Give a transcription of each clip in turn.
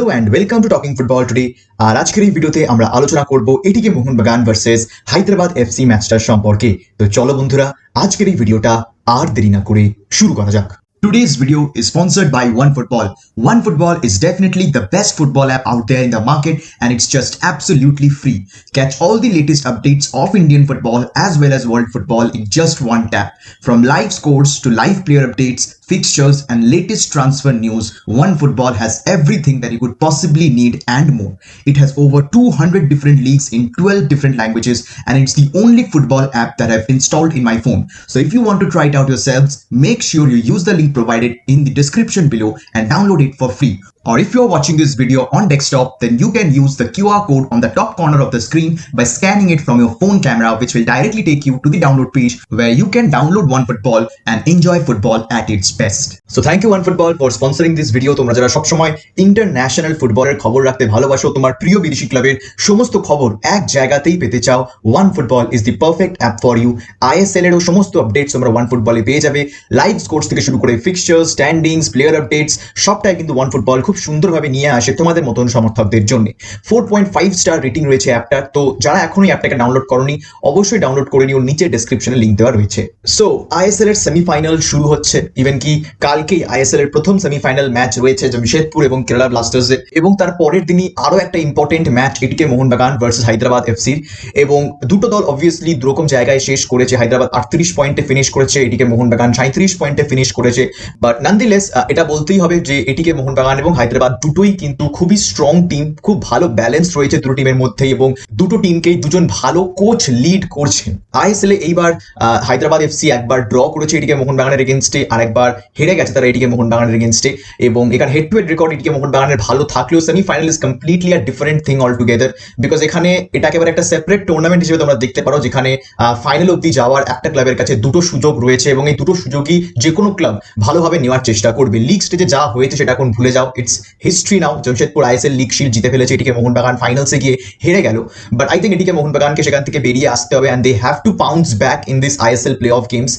Hello and welcome to talking football today. আর আজকের এই ভিডিওতে আমরা আলোচনা করব ATK Mohun Bagan versus Hyderabad FC ম্যাচটার সম্পর্কে। তো চলো বন্ধুরা, আজকের এই ভিডিওটা আর দেরি না করে শুরু করা যাক। Today's video is sponsored by OneFootball. OneFootball is definitely the best football app out there in the market, and it's just absolutely free. Catch all the latest updates of Indian football as well as world football in just one tap. From live scores to live player updates, fixtures and latest transfer news, OneFootball has everything that you could possibly need and more. It has over 200 different leagues in 12 different languages, and it's the only football app that I've installed in my phone. So if you want to try it out yourselves, make sure you use the link provided in the description below and download it for free. Or if you're watching this video on desktop, then you can use the QR code on the top corner of the screen by scanning it from your phone camera, which will directly take you to the download page where you can download OneFootball and enjoy football at its best. So thank you OneFootball for sponsoring this video. তোমরা যারা সবসময় international ফুটবলের খবর রাখতে ভালোবাসো, তোমার প্রিয় বিদেশি ক্লাবের সমস্ত খবর এক জায়গাতেই পেতে চাও, OneFootball is the perfect app for you. ISL এরও সমস্ত আপডেটস তোমরা OneFootball-এ পেয়ে যাবে। লাইভ স্কোরস থেকে শুরু করে ফিক্সচার্স, স্ট্যান্ডিংস, প্লেয়ার আপডেটস সবটাই কিন্তু OneFootball খুব সুন্দরভাবে নিয়ে আসে তোমাদের মতন সমর্থকদের জন্য। 4.5 স্টার রেটিং রয়েছে অ্যাপটা। তো যারা এখনই অ্যাপটাকে ডাউনলোড করনি, অবশ্যই ডাউনলোড করে নিও, নিচে ডেসক্রিপশনে লিংক দেওয়া রয়েছে। সো আইএসএল এর সেমিফাইনাল শুরু হচ্ছে। ইভেন কি কালকেই আইএসএল এর প্রথম সেমিফাইনাল ম্যাচ রয়েছে জামশেদপুর এবং কেরালা ব্লাস্টার্সে, এবং তার পরের দিনই আরো একটা ইম্পর্টেন্ট ম্যাচ এটিকে মোহনবাগান ভার্সেস হায়দ্রাবাদ এফসির। এবং দুটো দল অবভিয়াসলি দুরকম জায়গায় শেষ করেছে। হায়দ্রাবাদ 38 পয়েন্টে ফিনিশ করেছে, এটিকে মোহনবাগান 37 পয়েন্টে ফিনিশ করেছে। বাট নানদিলেস এটা বলতেই হবে যে এটিকে মোহনবাগান এবং হায়দ্রাবাদ দুটোই কিন্তু খুবই স্ট্রং টিম, খুব ভালো ব্যালেন্স রয়েছে দুটো টিমের মধ্যে, এবং দুটো টিমকেই দুজন ভালো কোচ লিড করছেন। আইএসএল এইবার হায়দ্রাবাদ এফসি একবার ড্র করেছে এটিকে মোহনবাগানের এগেনস্টে, আর একবার হেরে গেছে তারা এটিকে মোহনবাগানের এগেনস্টে। এবং এখানে হেড টু হেড রেকর্ড এটিকে মোহনবাগানের ভালো থাকলেও semifinal is completely a different thing all together, because এখানে এটা একেবারে একটা সেপারেট টুর্নামেন্ট হিসেবে তোমরা দেখতে পারো, যেখানে ফাইনাল অব্দি যাওয়ার একটা ক্লাবের কাছে দুটো সুযোগ রয়েছে, এবং এই দুটো সুযোগই যে কোনো ক্লাব ভালোভাবে নেওয়ার চেষ্টা করবে। লিগ স্টেজে যা হয়েছে সেটা এখন ভুলে যাও, it's history now. Jamshedpur ISL league shield জিতে ফেলেছে, এটিকে মোহনবাগান ফাইনালসে গিয়ে হেরে গেল। বাট আই থিঙ্ক এটিকে মোহনবাগানকে সেখান থেকে বেরিয়ে আসতে হবে, and they have to pounce back in this ISL play off games,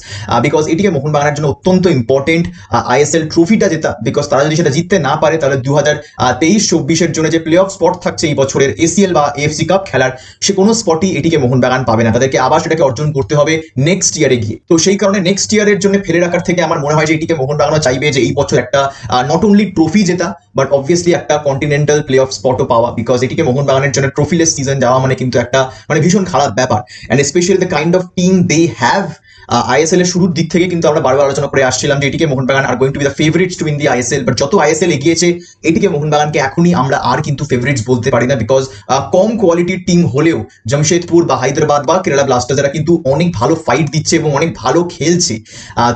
because ATK মোহনবাগানের জন্য অত্যন্ত ইম্পর্টেন্ট আইএসএল ট্রফিটা জেতা। বিকজ তারা যদি সেটা জিততে না পারে, তাহলে 2023-24-এর জন্য যে প্লে অফ স্পট থাকছে এই বছরের এসিএল বা এএফসি কাপ খেলার, সে কোনো স্পটই এটিকে মোহনবাগান পাবে না। তাদেরকে আবার সেটাকে অর্জন করতে হবে নেক্সট ইয়ারে গিয়ে। তো সেই কারণে নেক্সট ইয়ারের জন্য ফেলে রাখার থেকে আমার মনে হয় যে এটিকে মোহনবাগানও চাইবে যে এই বছর একটা নট অনলি ট্রফি জেতা, বাট অবভিয়াসলি একটা কন্টিনেন্টাল প্লে অফ স্পটও পাওয়া, বিকজ এটিকে মোহনবাগানের জন্য ট্রফিলেস সিজন যাওয়া মানে কিন্তু একটা ভীষণ খারাপ ব্যাপার। And specially the kind of team they have. ISL এর শুরুর দিক থেকে কিন্তু আমরা বারবার আলোচনা করে আসছিলাম যে এটিকে Mohun Bagan are going to B the favourites two win the ISL. But যত আইএসএল এগিয়েছে, এটিকে মোহনবাগানকে এখনই আমরা আর কিন্তু ফেভারিটস বলতে পারি না, বিকজ কম কোয়ালিটির টিম হলেও জামশেদপুর বা হায়দ্রাবাদ বা কেরালা ব্লাস্টার্স এরা কিন্তু অনেক ভালো ফাইট দিচ্ছে এবং অনেক ভালো খেলছে।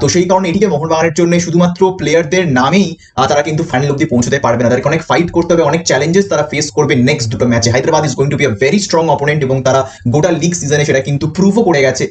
তো সেই কারণে এটিকে মোহনবাগানের জন্য শুধুমাত্র প্লেয়ারদের নামেই তারা কিন্তু ফাইনাল অব্দি পৌঁছতে পারবে না। তাদেরকে অনেক ফাইট করতে হবে, অনেক চ্যালেঞ্জেস তারা ফেস করবে নেক্সট দুটো ম্যাচে। Hyderabad is going to be a very strong opponent, এবং তারা গোটা লিগ সিজনে সেটা কিন্তু প্রুভও করে গেছে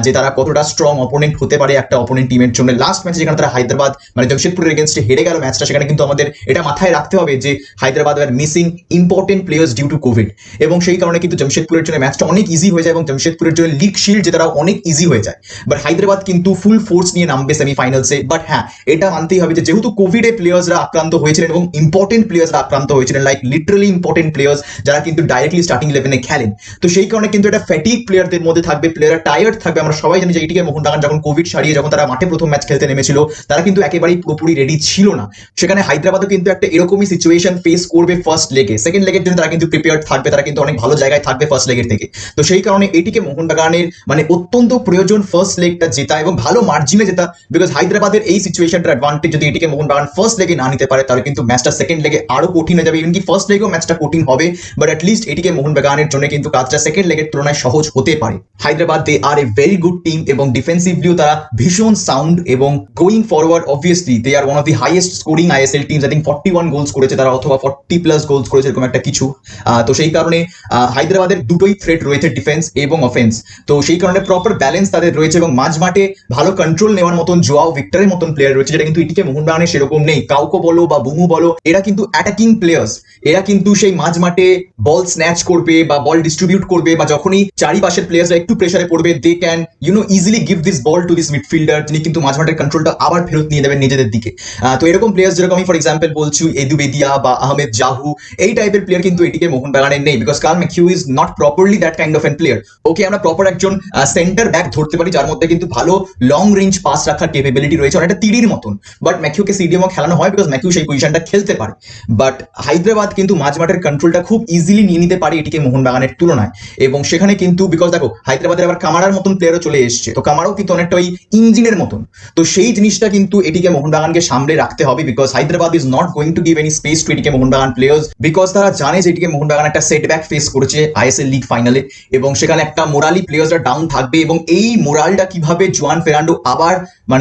যে তারা কতটা স্ট্রং অপোনেন্ট হতে পারে একটা অপোনেন্ট টিমের জন্য। লাস্ট ম্যাচে যেখানে তারা হায়দ্রাবাদ জামশেদপুরের এগেনস্টে হেরে গেল ম্যাচটা, সেখানে কিন্তু আমাদের এটা মাথায় রাখতে হবে যে হায়দ্রাবাদ আর missing important players due to Covid, এবং সেই কারণে কিন্তু জামশেদপুরের জন্য ম্যাচটা অনেক ইজি হয়ে যায়, এবং জামশেদপুরের জন্য লিগ শিল্ড জেতাটাও অনেক ইজি হয়ে যায়। বাট হায়দ্রাবাদ কিন্তু ফুল ফোর্স নিয়ে নামবে সেমিফাইনালসে। বাট হ্যাঁ, এটা মানতেই হবে যে যেহেতু কোভিডে প্লেয়ার্সরা আক্রান্ত হয়েছিলেন এবং ইম্পর্টেন্ট প্লেয়ার্সরা আক্রান্ত হয়েছিলেন, লাইক লিটারালি ইম্পর্টেন্ট প্লেয়ার্স যারা কিন্তু ডাইরেক্টলি স্টার্টিং ইলেভেনে খেলেন, তো সেই কারণে কিন্তু এটা ফ্যাটিক প্লেয়ারদের মধ্যে থাকবে, প্লেয়াররা টায়ার্ড থাকবে। আমরা সবাই জানি যে এটিকে মোহনবাগান যখন কোভিড সারিয়ে যখন তারা মাঠে প্রথম ম্যাচ খেলতে নেমেছিল, তারা কিন্তু একেবারেই পুরোপুরি রেডি ছিল না। সেখানে হায়দ্রাবাদও কিন্তু একটা এরকমই সিচুয়েশন ফেস করবে ফার্স্ট লেগে। সেকেন্ড লেগের জন্য তারা কিন্তু প্রিপেয়ার্ড থাকবে, তারা কিন্তু অনেক ভালো জায়গায় থাকবে ফার্স্ট লেগের থেকে। তো সেই কারণে এটিকে মোহনবাগানের অত্যন্ত প্রয়োজন ফার্স্ট লেগটা জেতা, এবং ভালো মার্জিনে জেতা, বিকজ হায়দ্রাবাদের এই সিচুয়েশনটার অ্যাডভান্টেজ যদি এটিকে মোহনবাগান ফার্স্ট লেগে না নিতে পারে, তাহলে কিন্তু ম্যাচটা সেকেন্ড লেগে আরো কঠিন হয়ে যাবে। ইভেন কি ফার্স্ট লেগেও ম্যাচটা কঠিন হবে, বাট অ্যাটলিস্ট এটিকে মোহনবাগানের জন্য কিন্তু কাজটা সেকেন্ড লেগের তুলনায় সহজ হতে পারে। Hyderabad they are a very good team, এবং ডিফেন্সিভলিও তারা ভীষণ সাউন্ড, এবং going forward obviously they are one of the highest scoring ISL teams. I think 41 goals করেছে তারা, অথবা 40+ গোলস করেছে, এরকম একটা কিছু। তো সেই কারণে হায়দ্রাবাদের দুটোই থ্রেট রয়েছে, ডিফেন্স এবং অফেন্স। তো সেই কারণে প্রপার ব্যালেন্স তাদের রয়েছে, এবং মাঝ মাঠে ভালো কন্ট্রোল নেওয়ার মতন জোয়াও ভিক্টরের মতন প্লেয়ার রয়েছে, যেটা কিন্তু এটিকে মোহনবাগানের সেরকম নেই। কাউকো বলো বা বুমু বলো, এরা কিন্তু অ্যাটাকিং প্লেয়ার্স, এরা কিন্তু সেই মাঝ মাঠে বল স্ন্যাচ করবে বা বল ডিস্ট্রিবিউট করবে, বা যখনই চারিপাশের প্লেয়াররা একটু প্রেসারে পড়বে they can easily give this ball to this midfielder, তিনি কিন্তু মাঝ মাঠের কন্ট্রোলটা আবার ফেরত নিয়ে দেবেন নিজেদের দিকে। তো এরকম প্লেয়ার যেরকম আমি ফর এক্সাম্পল বলছি এদু বেদিয়া বা আহমেদ জাহু, এই টাইপের প্লেয়ার কিন্তু এটিকে মোহনবাগানের নেই, because Carl McHugh is not properly that kind of an player. Okay আমরা প্রপার একজন সেন্টার ব্যাক ধরতে পারি যার মধ্যে কিন্তু ভালো লং রেঞ্জ পাস রাখার ক্যাপাবিলিটি রয়েছে, অনেকটা তিরির মতন, বাট ম্যাকিউকে সিডিএমও খেলানো হয় বিকজ ম্যাকিউ সেই পজিশনটা খেলতে পারে। বাট হায়দ্রাবাদ কিন্তু মাঝ মাঠের কন্ট্রোলটা খুব ইজিলি নিয়ে নিতে পারে এটিকে মোহনবাগানের তুলনায়, এবং সেখানে কিন্তু বিকজ দেখো হায়দ্রাবাদের আবার কামারার মতন প্লেয়ারও চলে এসছে, তো কামারাও কিন্তু অনেকটা ওই ইঞ্জিনের মতন, তো সেই জিনিসটা কিন্তু এটিকে মোহনবাগানকে সামলে রাখতে হবে, because Hyderabad is not going to give any space to ATK Mohun Bagan players, because তারা জানে যে এটিকে মোহনবাগান একটা সেটব্যাক ফেস করেছে আইএসএল লিগ ফাইনালে, এবং সেখানে একটা মোরালি প্লেয়ার্সরা ডাউন থাকবে, এবং এই মোরালটা কিভাবে জুয়ান ফেরান্ডো আবার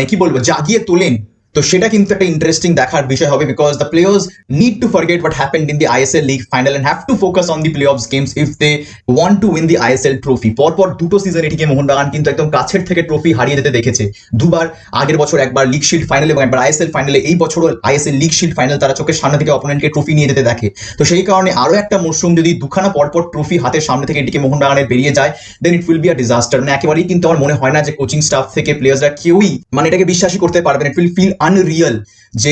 কি বলবো জাগিয়ে তোলেন, তো সেটা কিন্তু একটা ইন্টারেস্টিং দেখার বিষয় হবে, because the players need to forget what happened in the ISL league final and have to focus on the play offs games if they want to win the ISL trophy. পরপর দুটো season এটিকে মোহনবাগান কিন্তু একদম কাছের থেকে trophy হারিয়ে যেতে দেখেছে দুবার, আগের বছর একবার লিগ শিল্ড ফাইনাল এবং একবার আইএসএল ফাইনালে, এই বছরও আইএসএল লিগ শিল্ড ফাইনাল তারা চোখের সামনে থেকে অপোনেন্টকে ট্রফি নিয়ে যেতে দেখে, তো সেই কারণে আরো একটা মরশুম যদি দুখানা পরপর ট্রফি হাতের সামনে থেকে এটিকে মোহনবাগানের বেরিয়ে যায় then it will be a disaster. একেবারেই কিন্তু আমার মনে হয় না যে কোচিং স্টাফ থেকে প্লেয়ার্সরা কেউই এটাকে বিশ্বাসই করতে পারবেন, ইট উইল ফিল আনরিয়াল যে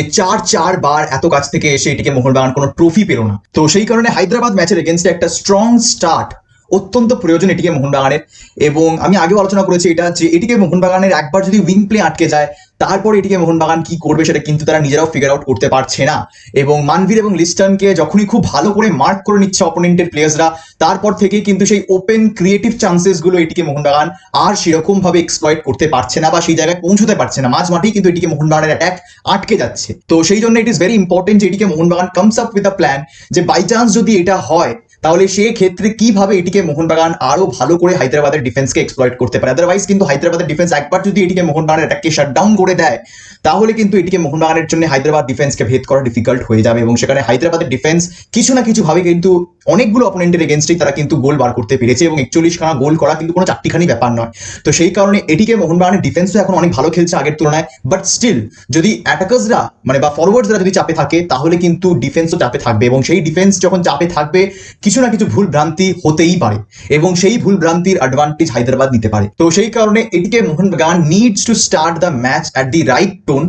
চার বার এত কাছ থেকে এসে এটিকে মোহনবাগান কোনো ট্রফি পেল না। তো সেই কারণে হায়দ্রাবাদ ম্যাচের এগেইনস্টে একটা স্ট্রং স্টার্ট অত্যন্ত প্রয়োজন এটিকে মোহনবাগানের, এবং আমি আগেও আলোচনা করেছি এটা যে এটিকে মোহনবাগানের একবার যদি উইং প্লে আটকে যায় তারপর এটিকে মোহনবাগান কি করবে সেটা কিন্তু তারা নিজেরাও ফিগার আউট করতে পারছে না, এবং মানভীর এবং লিস্টনকে যখনই খুব ভালো করে মার্ক করে নিচ্ছে অপোনেন্টের প্লেয়ার্সরা তারপর থেকেই কিন্তু সেই ওপেন ক্রিয়েটিভ চান্সেস গুলো এটিকে মোহনবাগান আর সেরকম ভাবে এক্সপ্লয়েট করতে পারছে না বা সেই জায়গায় পৌঁছতে পারছে না, মাঝ মাঠেই কিন্তু এটিকে মোহনবাগানের অ্যাটাক আটকে যাচ্ছে। তো সেই জন্য ইট ইজ ভেরি ইম্পর্টেন্ট যে এটিকে Mohun Bagan comes up with a plan, যে বাই চান্স যদি এটা হয় তাহলে সেই ক্ষেত্রে কিভাবে এটিকে মোহনবাগান আরো ভালো করে হায়দ্রাবাদের ডিফেন্সকে এক্সপ্লয়েট করতে পারে। আদারওয়াইজ কিন্তু হায়দ্রাবাদের ডিফেন্স একবার যদি এটিকে মোহনবাগানের অ্যাটাককে শাটডাউন করে দেয় তাহলে কিন্তু এটিকে মোহনবাগানের জন্য হায়দ্রাবাদ ডিফেন্সকে ভেদ করা ডিফিকাল্ট হয়ে যাবে, এবং সেখানে হায়দ্রাবাদের ডিফেন্স কিছু না কিছু ভাবে কিন্তু অনেকগুলো অপোনেন্টের এগেনস্টেই তারা কিন্তু গোল বার করতে পেরেছে, এবং 41খানা গোল করা কিন্তু কোনো চারটিখানি ব্যাপার নয়। তো সেই কারণে এটিকে মোহনবাগানের ডিফেন্সও এখন অনেক ভালো খেলছে আগের তুলনায়, বাট স্টিল যদি অ্যাটাকার্সরা বা ফরওয়ার্ডসরা যদি চাপে থাকে তাহলে কিন্তু ডিফেন্সও চাপে থাকবে, এবং সেই ডিফেন্স যখন চাপে থাকবে কিছু না কিছু ভুল ভ্রান্তি হতেই পারে, এবং সেই ভুল ভ্রান্তির অ্যাডভান্টেজ হায়দ্রাবাদ নিতে পারে। তো সেই কারণে এটিকে Mohun Bagan needs to start the match at the right tone,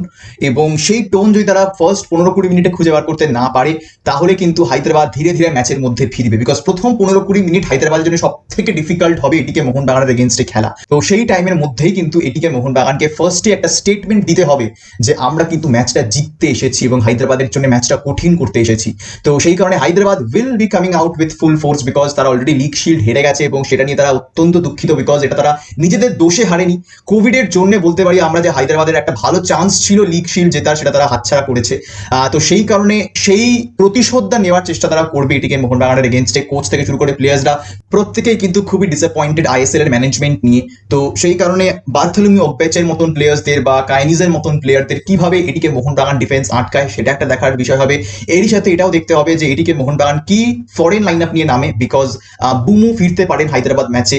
এবং সেই টোন যদি তারা ফার্স্ট 15-20 মিনিটে খুঁজে বার করতে না পারে তাহলে কিন্তু হায়দ্রাবাদ ধীরে ধীরে ম্যাচের মধ্যে ফিরবে, বিকজ প্রথম 15-20 মিনিট হায়দ্রাবাদের জন্য সব থেকে ডিফিকাল্ট হবে এটিকে মোহনবাগানের এগেনস্টে খেলা। তো সেই টাইমের মধ্যেই কিন্তু এটিকে মোহনবাগানকে ফার্স্টে একটা স্টেটমেন্ট দিতে হবে যে আমরা কিন্তু ম্যাচটা জিততে এসেছি এবং হায়দ্রাবাদের জন্য ম্যাচটা কঠিন করতে এসেছি। তো সেই কারণে Hyderabad will be coming out with full force, because তারা অলরেডি লিগ শিল্ড হেরে গেছে এবং সেটা নিয়ে তারা অত্যন্ত দুঃখিত, বিকজ এটা তারা নিজেদের দোষে হারেনি, কোভিডের জন্য বলতে পারি আমরা যে হায়দ্রাবাদের একটা ভালো চান্স ছিল লিগ শিল্ড জেতার সেটা তারা হাতছাড়া করেছে। তো সেই কারণে সেই প্রতিশোধটা নেওয়ার চেষ্টা তারা করবে এটিকে মোহনবাগানের এগেনস্টে। কোচ থেকে শুরু করে প্লেয়ার্সরা প্রত্যেকেই কিন্তু খুবই ডিসঅ্যাপয়েন্টেড আইএসএল এর ম্যানেজমেন্ট নিয়ে। তো সেই কারণে বার্থোলোমিউ ওগবেচের মতন প্লেয়ার্সদের বা কাইনিজের মতন প্লেয়ারদের কিভাবে এটিকে মোহনবাগান ডিফেন্স আটকায় সেটা একটা দেখার বিষয় হবে। এরই সাথে এটাও দেখতে হবে যে এটিকে মোহনবাগান কি ফরেন লাইন আপ নিয়ে নামে, বিকজ বুমু ফিরতে পারেন হায়দ্রাবাদ ম্যাচে,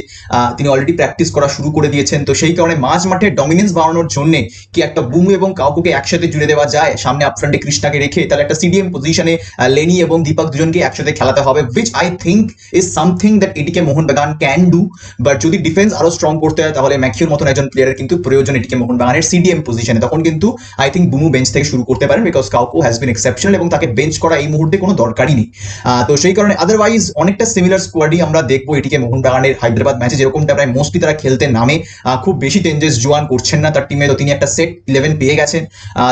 তিনি অলরেডি প্র্যাকটিস করা শুরু করে দিয়েছেন। তো সেই কারণে মাঝ মাঠে ডমিনেন্স বাড়ানোর জন্য কি একটা বুমু এবং কাউকুকে একসাথে জুড়ে দেওয়া যায়, সামনে আপফ্রন্টে কৃষ্ণাকে রেখে তাহলে একটা সিডিএম পজিশনে লেনি এবং দীপক দুজনকে একসাথে খেলাতে হবে, which I think is something that এটিকে মোহনবাগান ক্যান ডু। বাট যদি ডিফেন্স আরো স্ট্রং করতে হয় তাহলে ম্যাকিউর মতন একজন প্লেয়ারের কিন্তু প্রয়োজন এটিকে মোহনবাগানের সিডিএম পজিশনে, তখন কিন্তু আই থিঙ্ক বুমু বেঞ্চ থেকে শুরু করতে পারেন, বিকজ কাউকু হ্যাজ বিন এক্সেপশনাল এবং তাকে বেঞ্চ করা এই মুহূর্তে কোনো দরকারই নেই। তো সেই কারণে আদারওয়াইজ অনেকটা সিমিলার স্কোয়াডই আমরা দেখবো এটিকে মোহনবাগানের হায়দ্রাবাদ ম্যাচে, যেরকমটা প্রায় মোস্টলি তারা খেলতে নামে, খুব বেশি চেঞ্জেস জোয়ান করছেন না তার টিমে, তো তিনি একটা সেট 11 পেয়ে গেছেন।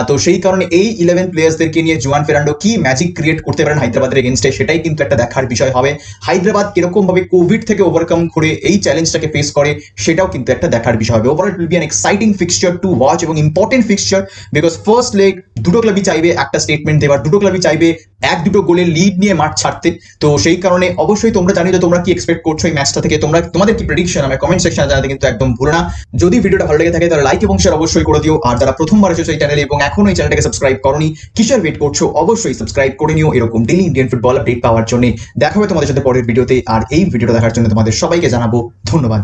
তো সেই কারণে এই 11 প্লেয়ার্সদেরকে নিয়ে জুয়ান ফেরান্ডো কি ম্যাজিক ক্রিয়েট করতে পারেন হায়দ্রাবাদের এগেনস্টে সেটাই কিন্তু একটা দেখার বিষয় হবে। হায়দ্রাবাদ কিরকম ভাবে কোভিড থেকে ওভারকাম করে এই চ্যালেঞ্জটাকে ফেস করে সেটাও কিন্তু একটা দেখার বিষয় হবে। Overall it will be an exciting fixture to watch এবং important fixture, because first leg দুটো ক্লাবই চাইবে একটা স্টেটমেন্ট দেওয়ার, দুটো ক্লাবই চাইবে 1-2 গোলের লিড নিয়ে মাঠ ছাড়তে। তো সেই কারণে অবশ্যই তোমরা জানি যে তোমরা কি এক্সপেক্ট করছো এই ম্যাচটা থেকে, তোমাদের কি প্রেডিকশন আমার কমেন্ট সেকশনে জানাতে কিন্তু একদম ভুলো না। যদি ভিডিওটা ভালো লেগে থাকে তাহলে লাইক এবং শেয়ার অবশ্যই করে দিও, আর যারা প্রথমবার এসেছো এই চ্যানেলে এবং এখনো এই চ্যানেলটাকে সাবস্ক্রাইব করোনি কিসের ওয়েট করছো, অবশ্যই সাবস্ক্রাইব করে নিও এরকম ডেইলি ইন্ডিয়ান ফুটবল আপডেট পাওয়ার জন্য। দেখা হবে তোমাদের সাথে পরের ভিডিওতে, আর এই ভিডিওটা দেখার জন্য তোমাদের সবাইকে জানাবো ধন্যবাদ।